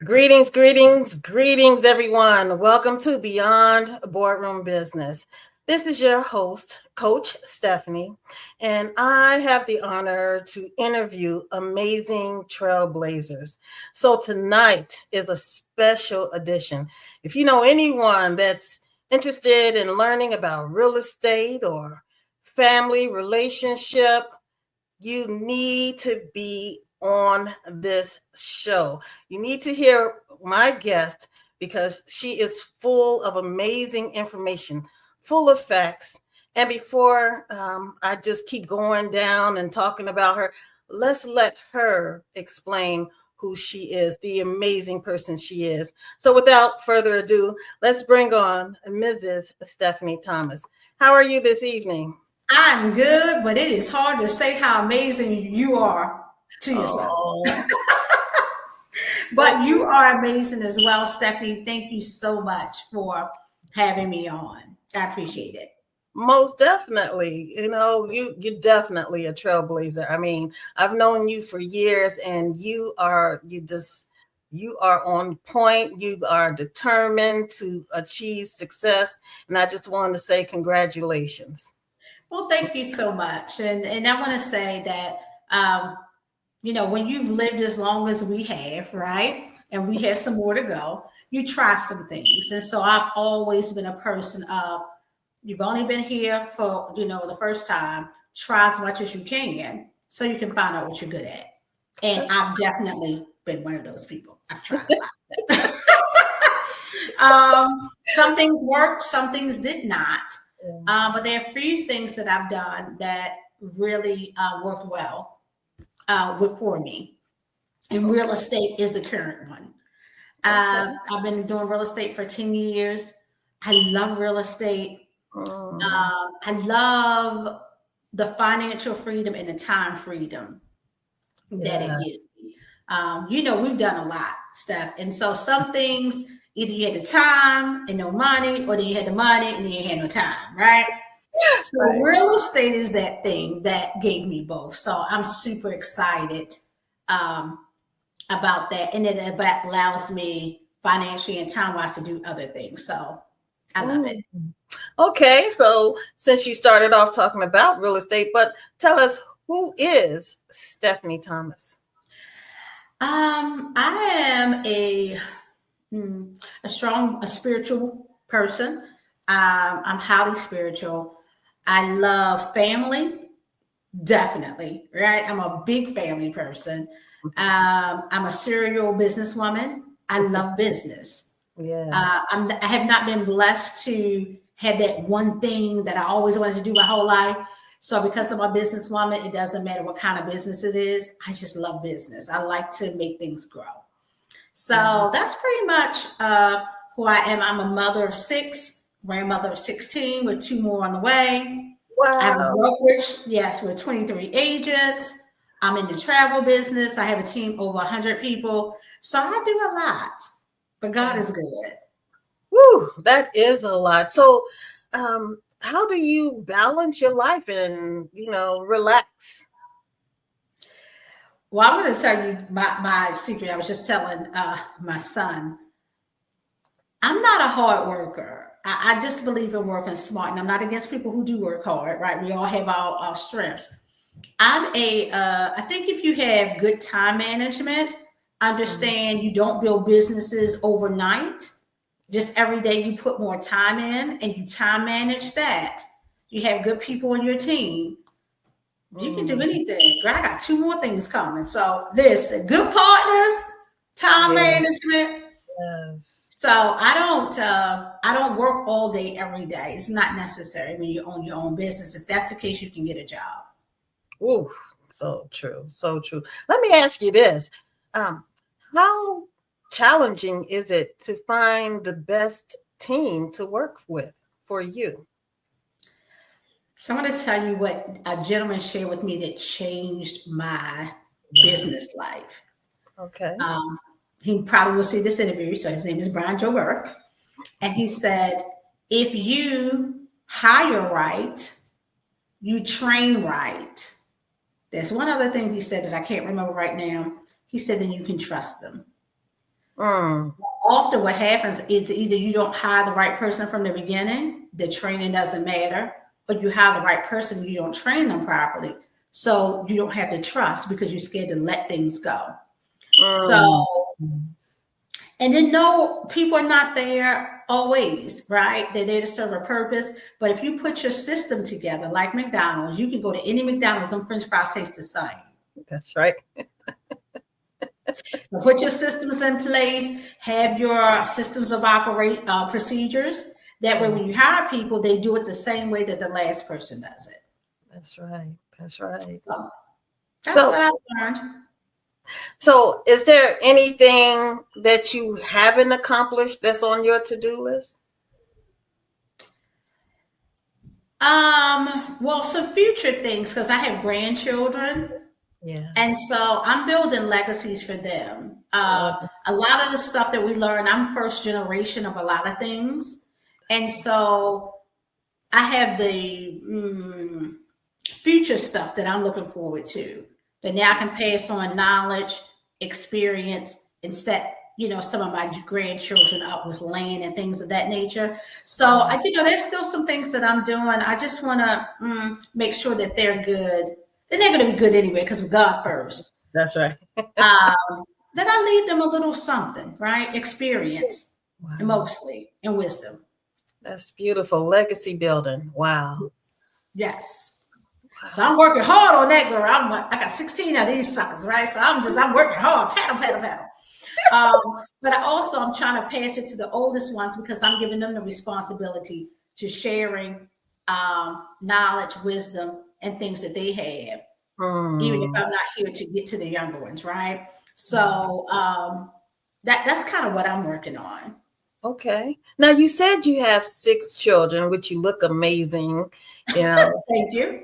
Greetings, greetings, greetings, everyone. Welcome to Beyond Boardroom Business. This is your host, Coach Steffanie, and I have the honor to interview amazing trailblazers. So tonight is a special edition. If you know anyone that's interested in learning about real estate or family relationship, you need to be on this show. You need to hear my guest because she is full of amazing information, full of facts. And before I just keep going down and talking about her, let's let her explain who she is, the amazing person she is. So without further ado, let's bring on Mrs. Steffanie Thomas. How are you this evening? I'm good, but it is hard to say how amazing you are to yourself. Oh. But you are amazing as well, Stephanie. Thank you so much for having me on. I appreciate it. Most definitely. You're definitely a trailblazer. I mean, I've known you for years and you are on point. You are determined to achieve success. And I just want to say congratulations. Well, thank you so much. And I want to say that, when you've lived as long as we have, right? And we have some more to go, you try some things. And so I've always been a person of, you've only been here for, the first time, try as much as you can so you can find out what you're good at. And I've definitely been one of those people. I've tried a lot. Some things worked, some things did not. But there are a few things that I've done that really worked well for me. And real estate is the current one. I've been doing real estate for 10 years. I love real estate. I love the financial freedom and the time freedom that it gives me. We've done a lot, Steph. And so some things, either you had the time and no money, or then you had the money and then you had no time, right? So real estate is that thing that gave me both. So I'm super excited about that. And it allows me financially and time-wise to do other things. So I love it. Okay, so since you started off talking about real estate, but tell us, who is Steffanie Thomas? I am a spiritual person. I'm highly spiritual. I love family, definitely, right? I'm a big family person. I'm a serial businesswoman. I love business. Yeah. I have not been blessed to have that one thing that I always wanted to do my whole life. So because I'm a businesswoman, it doesn't matter what kind of business it is. I just love business. I like to make things grow. So that's pretty much who I am. I'm a mother of 6, grandmother of 16 with 2 more on the way. Wow. I have a brokerage, yes, with 23 agents. I'm in the travel business. I have a team over 100 people. So I do a lot, but God is good. Woo, that is a lot. So how do you balance your life and, relax? Well, I'm going to tell you my secret. I was just telling my son, I'm not a hard worker. I just believe in working smart, and I'm not against people who do work hard, right? We all have our strengths. I think if you have good time management, understand you don't build businesses overnight. Just every day you put more time in and you time manage that. You have good people on your team. You can do anything. I got 2 more things coming. So listen, good partners, time management. Yes. So I don't work all day every day. It's not necessary when you own your own business. If that's the case, you can get a job. Ooh, so true. So true. Let me ask you this. How challenging is it to find the best team to work with for you? So I'm going to tell you what a gentleman shared with me that changed my business life. Okay. He probably will see this interview. So his name is Brian Joe Burke. And he said, if you hire right, you train right. There's one other thing he said that I can't remember right now. He said, then you can trust them. Mm. Often what happens is either you don't hire the right person from the beginning, the training doesn't matter, or you hire the right person, you don't train them properly. So you don't have the trust because you're scared to let things go. Mm. So, and then no, people are not there always, right? They're there to serve a purpose. But if you put your system together, like McDonald's, you can go to any McDonald's, them French fries taste the same. That's right. So put your systems in place, have your systems of operate procedures. That way, when you hire people, they do it the same way that the last person does it. That's right. That's right. So that's So, what I learned. so is there anything that you haven't accomplished that's on your to-do list? Well, some future things because I have grandchildren. Yeah. And so I'm building legacies for them. A lot of the stuff that we learn, I'm first generation of a lot of things. And so I have the future stuff that I'm looking forward to. But now I can pass on knowledge, experience, and set, some of my grandchildren up with land and things of that nature. So, there's still some things that I'm doing. I just want to make sure that they're good. And they're going to be good anyway because of God first. That's right. Then I leave them a little something, right? Experience, mostly, and wisdom. That's beautiful. Legacy building. Wow. Yes. So I'm working hard on that, girl. I got 16 of these suckers, right? So I'm working hard, paddle. But I'm trying to pass it to the oldest ones because I'm giving them the responsibility to sharing knowledge, wisdom, and things that they have, even if I'm not here to get to the younger ones, right? So that's kind of what I'm working on. Okay. Now you said you have 6 children, which you look amazing. Thank you.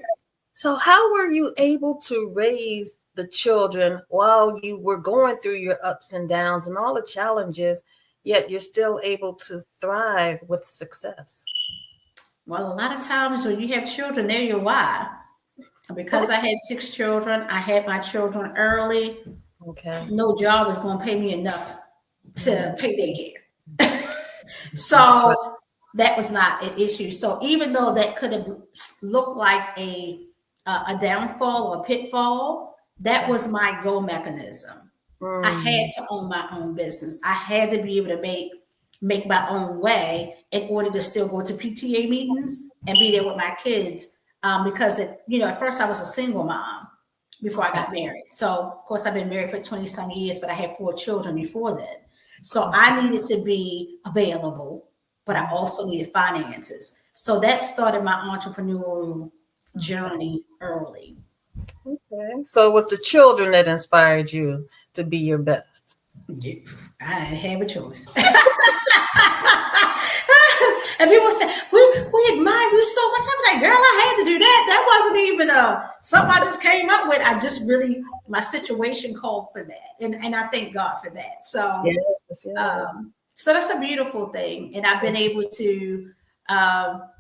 So how were you able to raise the children while you were going through your ups and downs and all the challenges, yet you're still able to thrive with success? Well, a lot of times when you have children, they're your why. Because I had 6 children, I had my children early. Okay. No job was going to pay me enough to pay their care. So that was not an issue. So even though that could have looked like a downfall or a pitfall, that was my go mechanism. I had to own my own business. I had to be able to make my own way in order to still go to PTA meetings and be there with my kids. Because at first I was a single mom before I got married. So of course I've been married for 20 some years, but I had 4 children before then. So I needed to be available, but I also needed finances. So that started my entrepreneurial journey early. Okay. So it was the children that inspired you to be your best. I didn't have a choice. And people say, we admire you so much. I'm like, girl, I had to do that. That wasn't even something I just came up with. I just really, my situation called for that. And I thank God for that. So, so that's a beautiful thing. And I've been able to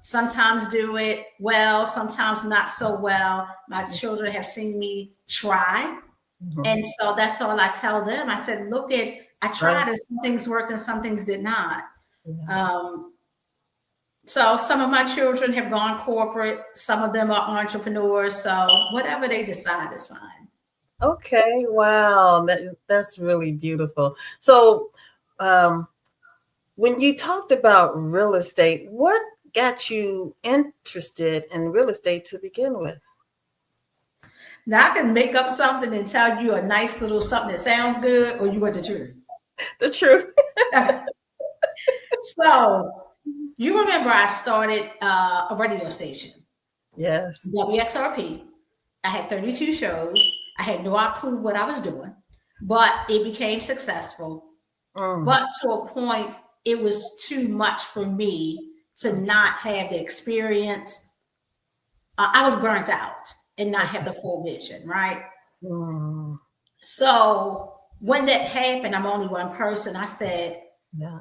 sometimes do it well, sometimes not so well. My children have seen me try. And so that's all I tell them. I said, I tried and some things worked and some things did not. So some of my children have gone corporate. Some of them are entrepreneurs. So whatever they decide is fine. Okay. Wow. That's really beautiful. So when you talked about real estate, what got you interested in real estate to begin with? Now I can make up something and tell you a nice little something that sounds good, or you want the truth? The truth. So you remember I started a radio station. Yes. WXRP. I had 32 shows. I had no clue what I was doing, but it became successful. But to a point, it was too much for me to not have the experience. I was burnt out and not have the full vision, right? So when that happened, I'm only one person. I said,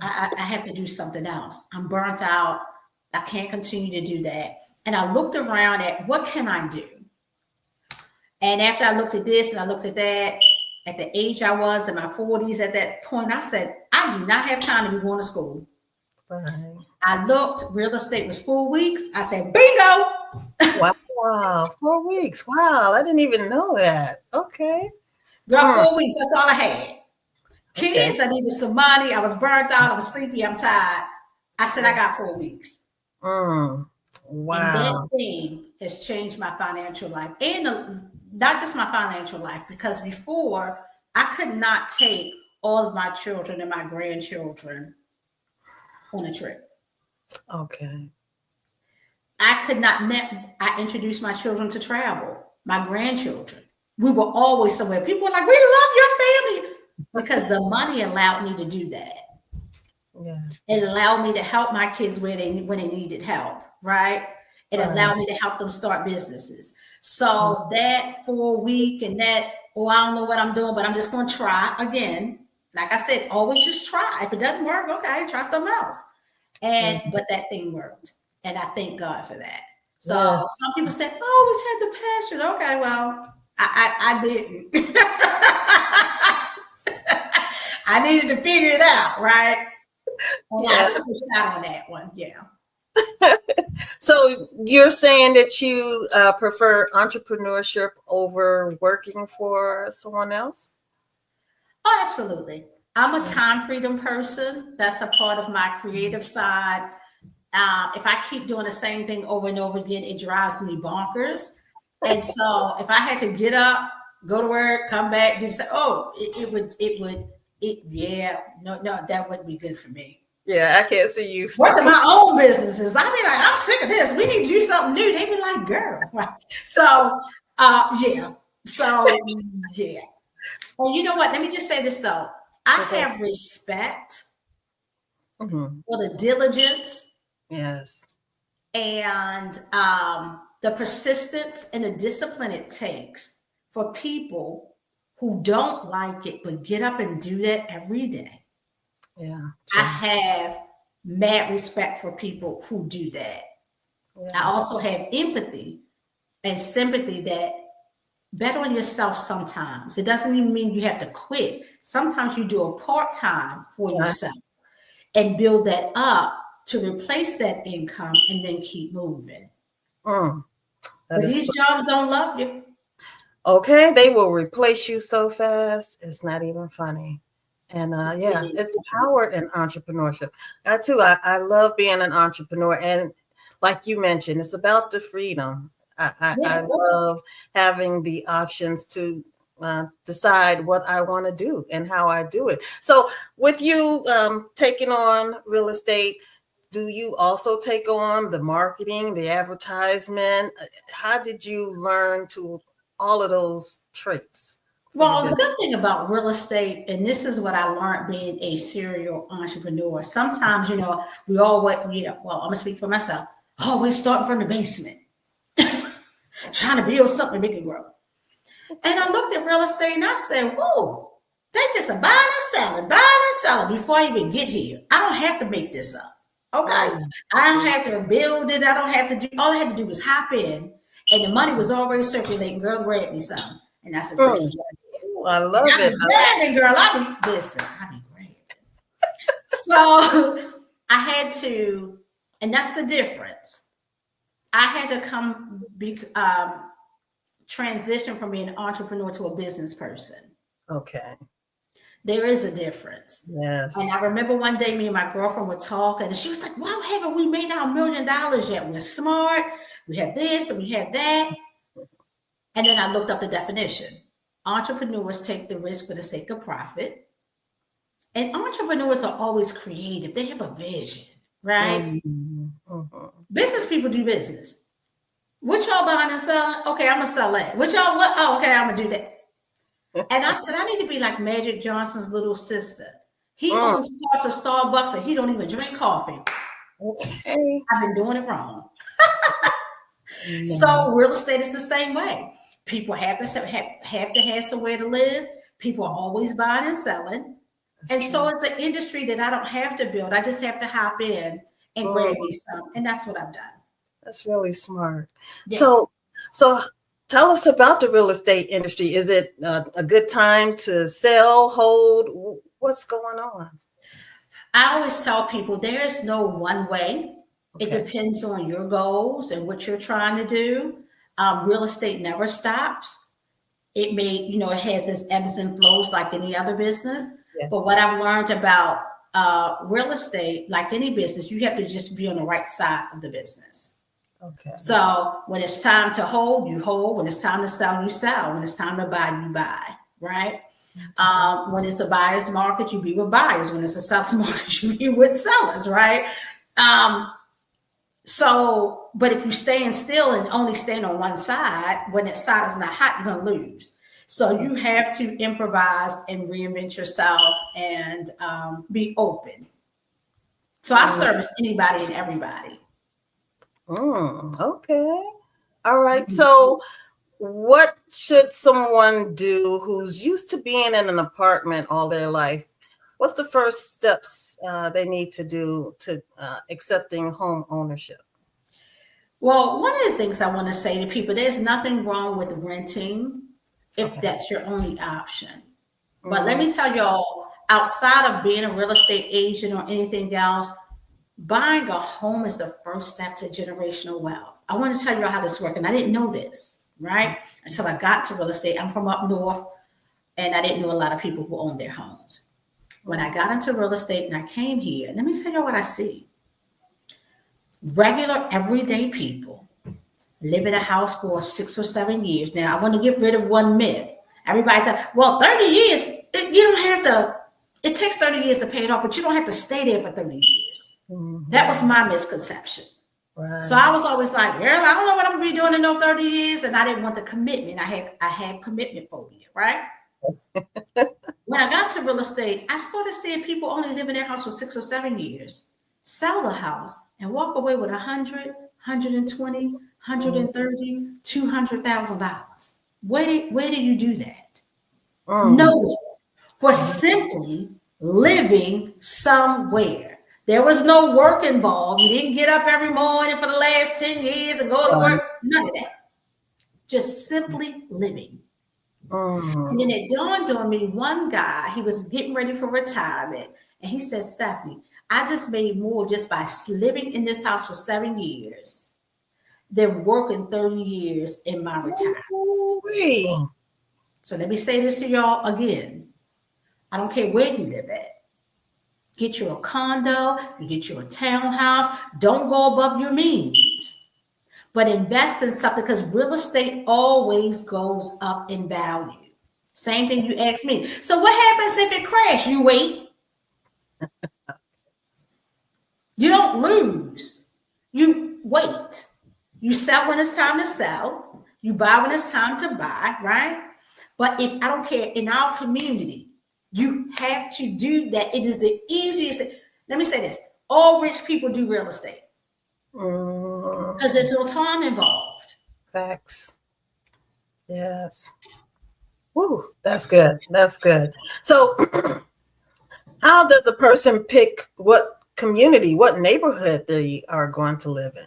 I have to do something else. I'm burnt out. I can't continue to do that. And I looked around at what can I do? And after I looked at this and I looked at that, at the age I was in my 40s at that point, I said, I do not have time to be going to school. Right. I looked, real estate was 4 weeks. I said, bingo. Wow. 4 weeks. Wow. I didn't even know that. Okay. Girl, 4 weeks, that's all I had. Kids, Okay. I needed some money. I was burnt out. I was sleepy. I'm tired. I said, I got 4 weeks. Wow. And that thing has changed my financial life. And not just my financial life, because before I could not take all of my children and my grandchildren on a trip. Okay. I could not, I introduced my children to travel, my grandchildren. We were always somewhere. People were like, we love your family. Because the money allowed me to do that. Yeah. It allowed me to help my kids when they needed help, right? It allowed me to help them start businesses. So that 4 week and that, I don't know what I'm doing, but I'm just going to try again. Like I said, always just try. If it doesn't work, okay, try something else. But that thing worked. And I thank God for that. So some people say, always had the passion. Okay, well, I didn't. I needed to figure it out, right? And I took a shot on that one. Yeah. So you're saying that you prefer entrepreneurship over working for someone else? Oh, absolutely. I'm a time freedom person. That's a part of my creative side. If I keep doing the same thing over and over again, it drives me bonkers. And so if I had to get up, go to work, come back, do say, that wouldn't be good for me. Yeah, I can't see you working my own businesses. I'd be like, I'm sick of this. We need to do something new. They'd be like, girl. So, yeah. So, yeah. Well, you know what? Let me just say this, though. I have respect for the diligence. Yes. And the persistence and the discipline it takes for people who don't like it, but get up and do that every day. Yeah. True. I have mad respect for people who do that. Yeah. I also have empathy and sympathy that bet on yourself sometimes. It doesn't even mean you have to quit. Sometimes you do a part-time for yourself and build that up to replace that income and then keep moving. But these jobs don't love you. Okay, they will replace you so fast. It's not even funny. And it's power in entrepreneurship. I love being an entrepreneur. And like you mentioned, it's about the freedom. I love having the options to decide what I want to do and how I do it. So with you taking on real estate, do you also take on the marketing, the advertisement? How did you learn to all of those traits? Well, the good thing about real estate, and this is what I learned being a serial entrepreneur. Sometimes, we all I'm going to speak for myself, always starting from the basement, trying to build something big and grow. And I looked at real estate and I said, whoa, they just are buying and selling before I even get here. I don't have to make this up. Okay. I don't have to build it. I don't have to do, all I had to do was hop in and the money was already circulating. Girl, grab me some. And I said, I love it. Grabbing, girl. I be grabbing. So I had to, and that's the difference. I had to transition from being an entrepreneur to a business person. Okay. There is a difference. Yes. And I remember one day me and my girlfriend were talking and she was like, why haven't we made our $1 million yet? We're smart. We have this and we have that. And then I looked up the definition. Entrepreneurs take the risk for the sake of profit. And entrepreneurs are always creative. They have a vision, right? Business people do business. What y'all buying and selling? Okay, I'm going to sell that. What? Oh, okay, I'm going to do that. And I said, I need to be like Magic Johnson's little sister. He owns parts of Starbucks and he don't even drink coffee. Okay. I've been doing it wrong. So real estate is the same way. People have to have somewhere to live. People are always buying and selling. And so it's an industry that I don't have to build. I just have to hop in and grab me some. And that's what I've done. That's really smart. Yeah. So Tell us about the real estate industry. Is it a good time to sell, hold? What's going on? I always tell people there's no one way. Okay. It depends on your goals and what you're trying to do. Real estate never stops. It may, it has its ebbs and flows like any other business. Yes. But what I've learned about real estate, like any business, you have to just be on the right side of the business. Okay. So when it's time to hold, you hold. When it's time to sell, you sell. When it's time to buy, you buy, right? When it's a buyer's market, you be with buyers. When it's a seller's market, you be with sellers, right? But if you stand still and only stand on one side, when that side is not hot, you're going to lose. So you have to improvise and reinvent yourself and be open. So I service anybody and everybody. Okay. All right. So what should someone do who's used to being in an apartment all their life? What's the first steps they need to do to accepting home ownership? Well, one of the things I want to say to people, there's nothing wrong with renting if that's your only option. But let me tell y'all, outside of being a real estate agent or anything else, buying a home is the first step to generational wealth. I want to tell you how this works, and I didn't know this, right? Until I got to real estate. I'm from up north, and I didn't know a lot of people who owned their homes. When I got into real estate and I came here, let me tell you what I see. Regular, everyday people live in a house for 6 or 7 years. Now, I want to get rid of one myth. Everybody thought, well, 30 years, you don't have to, it takes 30 years to pay it off, but you don't have to stay there for 30 years. That was my misconception. Right. So I was always like, girl, I don't know what I'm going to be doing in no 30 years. And I didn't want the commitment. I had commitment phobia, right? When I got to real estate, I started seeing people only live in their house for 6 or 7 years, sell the house, and walk away with $100, $120, $130, $200,000. Where did you do that? Nowhere. For simply living somewhere. There was no work involved. You didn't get up every morning for the last 10 years and go to work. None of that. Just simply living. And then it dawned on me, one guy, he was getting ready for retirement. And he said, Steffanie, I just made more just by living in this house for 7 years than working 30 years in my retirement. So let me say this to y'all again. I don't care where you live at. Get you a condo, you get you a townhouse. Don't go above your means. But invest in something, because real estate always goes up in value. Same thing you asked me. So what happens if it crashes? You wait. You don't lose. You wait. You sell when it's time to sell. You buy when it's time to buy, right? But if I don't care, in our community, you have to do that. It is the easiest thing. Let me say this. All rich people do real estate. Because there's no time involved. Facts. Yes. Woo, that's good. That's good. So how does a person pick what community, what neighborhood they are going to live in?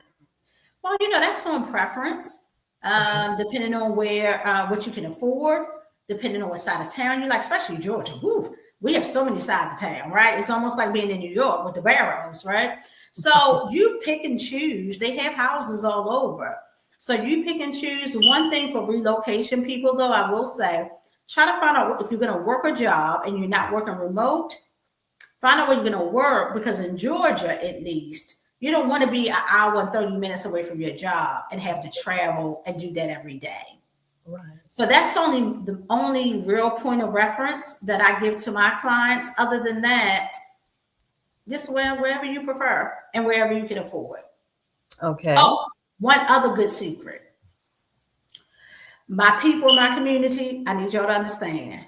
Well, that's on preference, depending on where, what you can afford, depending on what side of town you like, especially Georgia. Woo, we have so many sides of town, right? It's almost like being in New York with the barrows, right? So you pick and choose. They have houses all over. So you pick and choose. One thing for relocation people, though, I will say, try to find out if you're going to work a job and you're not working remote, find out where you're going to work, because in Georgia, at least, you don't want to be an hour and 30 minutes away from your job and have to travel and do that every day. Right. So that's the only real point of reference that I give to my clients. Other than that, just wherever you prefer and wherever you can afford. Okay. Oh, one other good secret. My people in my community, I need y'all to understand,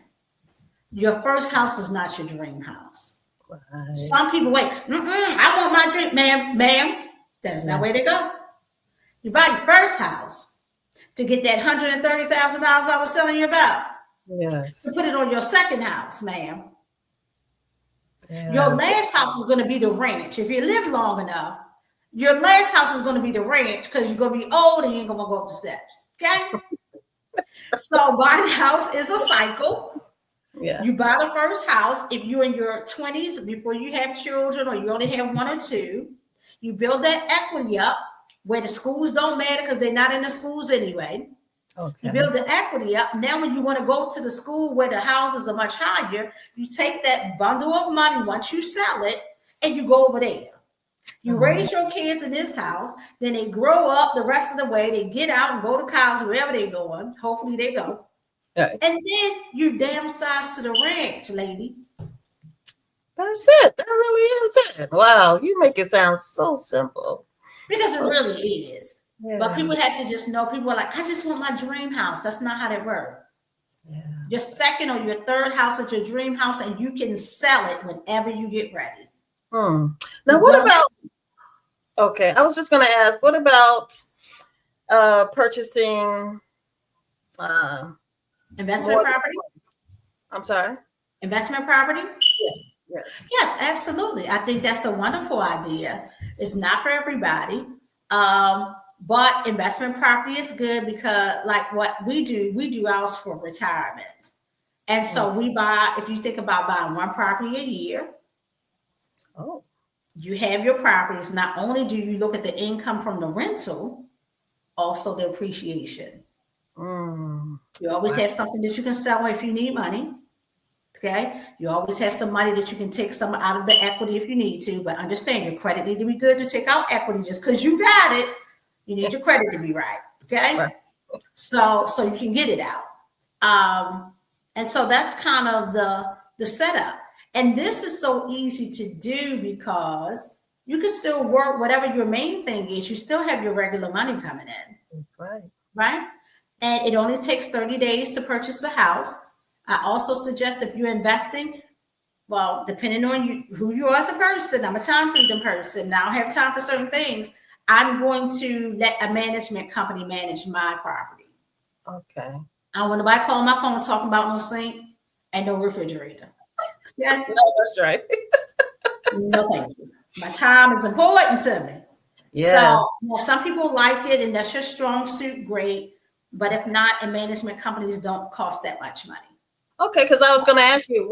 your first house is not your dream house. Right. Some people wait, I want my dream, ma'am. That's not where they go. You buy your first house to get that $130,000 I was telling you about. Yes. To put it on your second house, ma'am. Yes. Your last house is going to be the ranch. If you live long enough, your last house is going to be the ranch, because you're going to be old and you ain't going to go up the steps. Okay? So buying a house is a cycle. Yeah. You buy the first house. If you're in your 20s, before you have children, or you only have one or two, you build that equity up where the schools don't matter because they're not in the schools anyway. Okay. You build the equity up. Now, when you want to go to the school where the houses are much higher, you take that bundle of money once you sell it and you go over there. You raise your kids in this house, then they grow up the rest of the way. They get out and go to college, wherever they're going. Hopefully they go. Right. And then you downsize to the ranch, lady. That's it. That really is it. Wow. You make it sound so simple. Because it really is. Yeah. But people have to just know, people are like, I just want my dream house. That's not how that works. Yeah. Your second or your third house is your dream house, and you can sell it whenever you get ready. Now, what about, okay, I was just going to ask, what about purchasing investment property? I'm sorry? Investment property? Yes. Yes, absolutely. I think that's a wonderful idea. It's not for everybody. But investment property is good because, like what we do ours for retirement. And so we buy, if you think about buying one property a year, you have your properties. Not only do you look at the income from the rental, also the appreciation. You always have something that you can sell if you need money. Okay. You always have some money that you can take some out of the equity if you need to, but understand your credit need to be good to take out equity. Just because you got it, you need your credit to be right. Okay. Right. So you can get it out. And so that's kind of the setup. And this is so easy to do because you can still work whatever your main thing is. You still have your regular money coming in. Right. Right. And it only takes 30 days to purchase the house. I also suggest if you're investing, well, depending on who you are as a person, I'm a time freedom person. Now I have time for certain things. I'm going to let a management company manage my property. Okay. I don't want nobody calling my phone talking about no sink and no refrigerator. Yeah. No, that's right. No, thank you. My time is important to me. Yeah. So some people like it, and that's your strong suit, great. But if not, and management companies don't cost that much money. Okay, because I was going to ask you,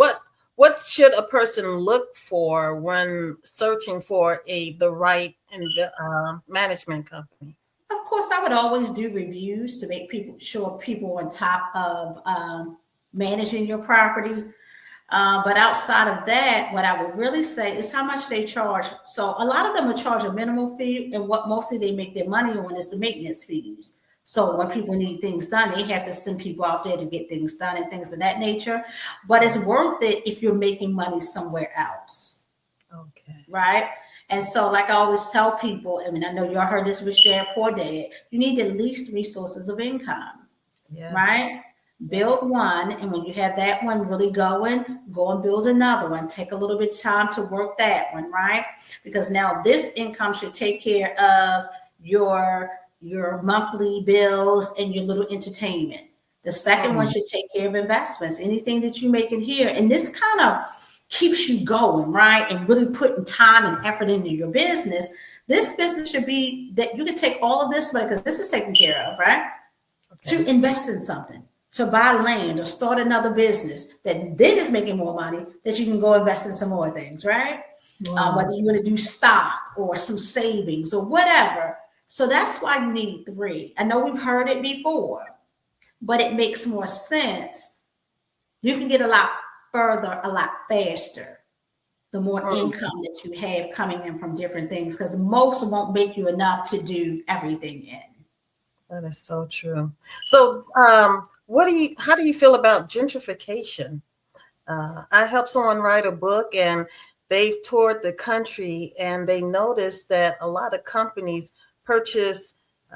what should a person look for when searching for the right management company? Of course, I would always do reviews to make sure people on top of managing your property. But outside of that, what I would really say is how much they charge. So a lot of them will charge a minimal fee, and what mostly they make their money on is the maintenance fees. So when people need things done, they have to send people out there to get things done and things of that nature. But it's worth it if you're making money somewhere else. Okay. Right? And so like I always tell people, I mean, I know y'all heard this Rich Dad, Poor Dad, you need at least 3 sources of income. Yes. Right? Build one, and when you have that one really going, go and build another one. Take a little bit of time to work that one, right? Because now this income should take care of your monthly bills and your little entertainment. The second one should take care of investments, anything that you make in here. And this kind of keeps you going, right? And really putting time and effort into your business. This business should be that you can take all of this money, because this is taken care of, right? Okay. To invest in something, to buy land or start another business that then is making more money, that you can go invest in some more things, right? Wow. Whether you're going to do stock or some savings or whatever. So that's why you need 3. I know we've heard it before, but it makes more sense. You can get a lot further, a lot faster, the more income that you have coming in from different things, because most won't make you enough to do everything in. That is so true. So how do you feel about gentrification? I helped someone write a book, and they've toured the country, and they noticed that a lot of companies purchase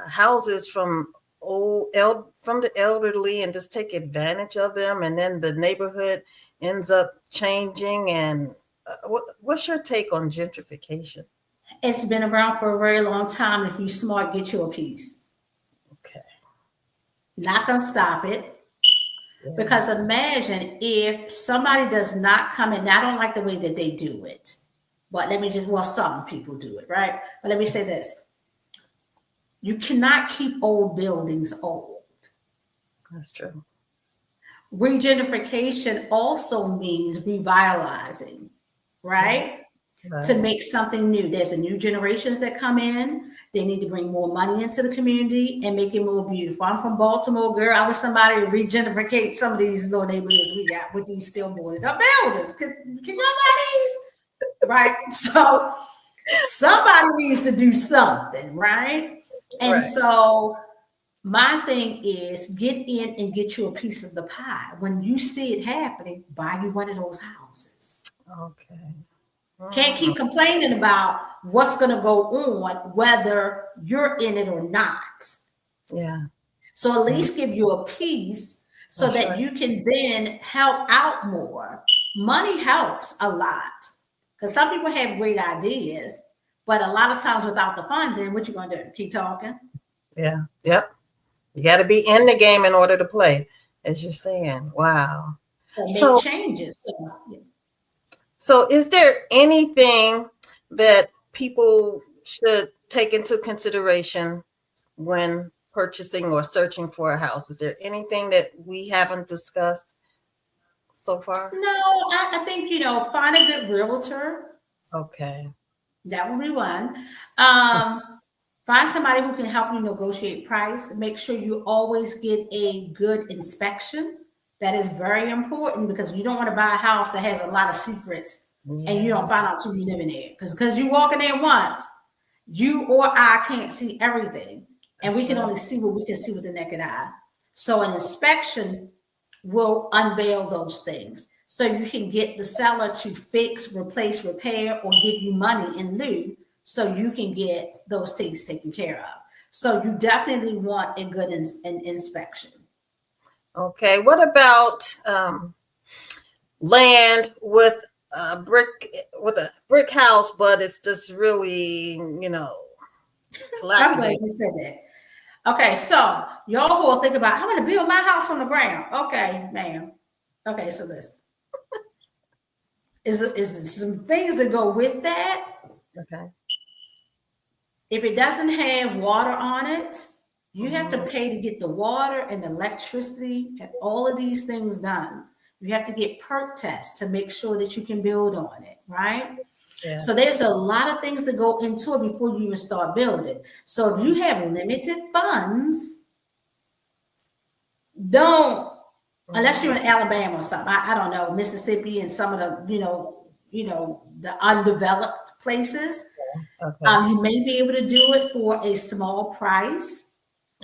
houses from the elderly and just take advantage of them, and then the neighborhood ends up changing. And what's your take on gentrification? It's been around for a very long time. If you're smart, get you a piece. Okay. Not gonna stop it. Yeah. Because imagine if somebody does not come in. Now, I don't like the way that they do it, but some people do it, right? But let me say this. You cannot keep old buildings old. That's true. Regentrification also means revitalizing, right? Right. To make something new. There's a new generations that come in. They need to bring more money into the community and make it more beautiful. I'm from Baltimore, girl. I was somebody to regenerate some of these little neighborhoods we got with these still boarded up buildings. Can y'all buy these? Right. So somebody needs to do something, right? And Right. so my thing is get in and get you a piece of the pie. When you see it happening, buy you one of those houses. Okay. Can't keep complaining about what's going to go on, whether you're in it or not. Yeah. So at least give you a piece so That's that right. you can then help out more. Money helps a lot because some people have great ideas, but a lot of times without the funding, what you going to do? Keep talking? Yeah. Yep. You got to be in the game in order to play, as you're saying. Wow. Or make So, changes. so is there anything that people should take into consideration when purchasing or searching for a house? Is there anything that we haven't discussed so far? No, I think, find a good realtor. Okay. That would be one. Find somebody who can help you negotiate price. Make sure you always get a good inspection. That is very important because you don't want to buy a house that has a lot of secrets and you don't find out till you live in there. Because you walk in there once, you or I can't see everything. And we can only see what we can see with the naked eye. So an inspection will unveil those things. So you can get the seller to fix, replace, repair, or give you money in lieu so you can get those things taken care of. So you definitely want a good inspection. Okay. What about land with a brick house, but it's just really, I'm glad you said that. Okay, so y'all who will think about, I'm going to build my house on the ground. Okay, ma'am. Okay, so listen. Is some things that go with that. Okay. If it doesn't have water on it, you have to pay to get the water and electricity and all of these things done. You have to get perk tests to make sure that you can build on it, right? Yeah. So there's a lot of things that go into it before you even start building. So if you have limited funds, don't, unless you're in Alabama or something, I don't know, Mississippi and some of the, the undeveloped places. Okay. You may be able to do it for a small price,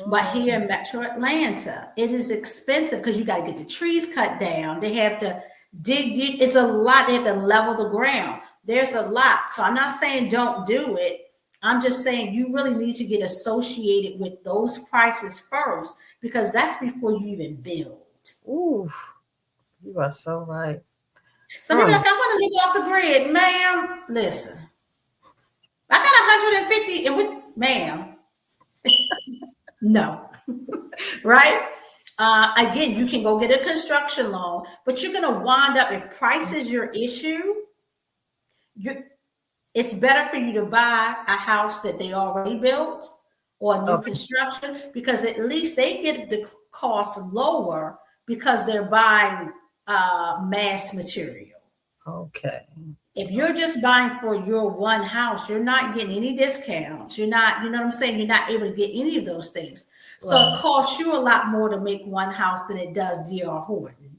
but here in Metro Atlanta, it is expensive because you got to get the trees cut down. They have to dig. It's a lot. They have to level the ground. There's a lot. So I'm not saying don't do it. I'm just saying you really need to get associated with those prices first because that's before you even build. Ooh, you are so right. So people like, I want to live off the grid, ma'am. Listen. I got 150 and with ma'am. No. Right? Again, you can go get a construction loan, but you're going to wind up, if price is your issue, it's better for you to buy a house that they already built or new construction because at least they get the cost lower because they're buying mass material. Okay. If you're just buying for your one house, you're not getting any discounts. You're not, you know what I'm saying? You're not able to get any of those things. So it costs you a lot more to make one house than it does D.R. Horton.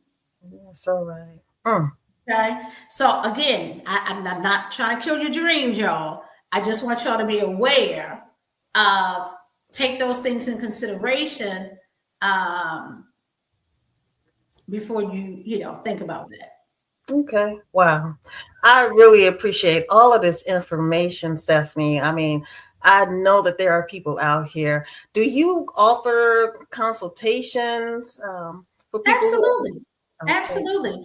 You're so right. Okay. So again, I'm not trying to kill your dreams, y'all. I just want y'all to be aware of, take those things in consideration before you think about that. Okay. Wow. I really appreciate all of this information, Steffanie. I mean, I know that there are people out here. Do you offer consultations for people? Absolutely. Absolutely.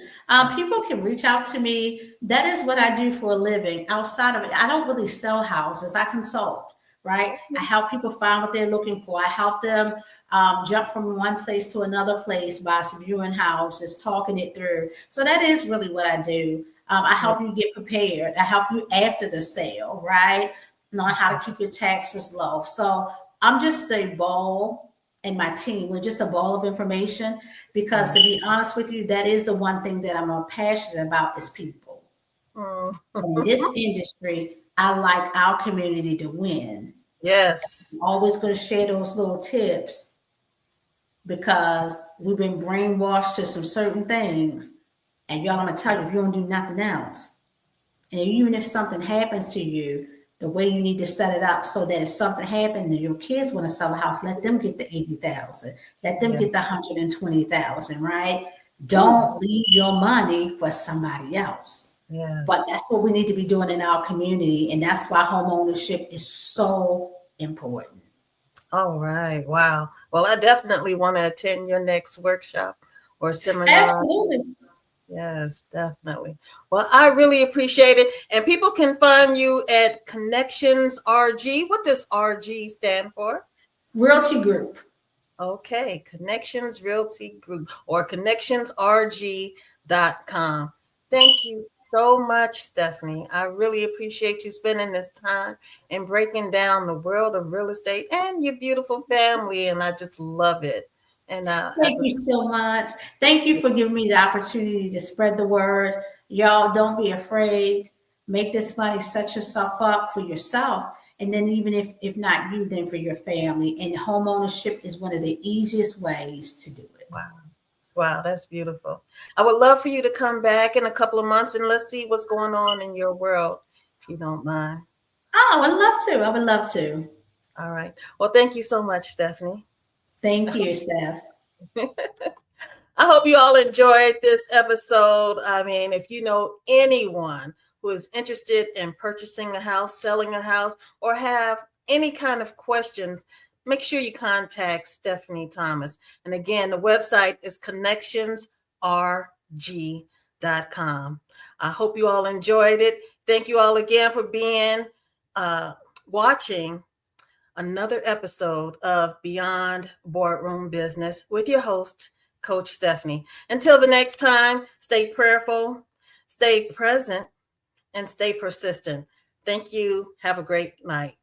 People can reach out to me. That is what I do for a living. Outside of it, I don't really sell houses. I consult, right? I help people find what they're looking for. I help them jump from one place to another place by viewing houses, talking it through. So that is really what I do. I help you get prepared. I help you after the sale, right? Knowing how to keep your taxes low. So I'm just a ball and my team. We're just a ball of information because, to be honest with you, that is the one thing that I'm passionate about is people. Mm. In this industry, I like our community to win. Yes. I'm always going to share those little tips because we've been brainwashed to some certain things. And y'all, I'm going to tell you, if you don't do nothing else, and even if something happens to you, the way you need to set it up so that if something happens and your kids want to sell a house, let them get the 80,000, let them get the 120,000, right? Don't leave your money for somebody else. Yes. But that's what we need to be doing in our community, and that's why home ownership is so important. All right. Wow. Well, I definitely want to attend your next workshop or seminar. Absolutely. Yes, definitely. Well, I really appreciate it. And people can find you at Connections RG. What does RG stand for? Realty Group. Okay, Connections Realty Group or connectionsrg.com. Thank you so much, Steffanie. I really appreciate you spending this time and breaking down the world of real estate and your beautiful family. And I just love it. And Thank you so much. Thank you for giving me the opportunity to spread the word. Y'all, don't be afraid. Make this money, set yourself up for yourself. And then even if not you, then for your family. And home ownership is one of the easiest ways to do it. Wow. Wow, that's beautiful. I would love for you to come back in a couple of months and let's see what's going on in your world, if you don't mind. Oh, I would love to. I would love to. All right. Well, thank you so much, Steffanie. Thank you, Steph. I hope you all enjoyed this episode. I mean, if you know anyone who is interested in purchasing a house, selling a house, or have any kind of questions, make sure you contact Steffanie Thomas. And again, the website is connectionsrg.com. I hope you all enjoyed it. Thank you all again for being watching another episode of Beyond Boardroom Business with your host, Coach Steffanie. Until the next time, stay prayerful, stay present, and stay persistent. Thank you. Have a great night.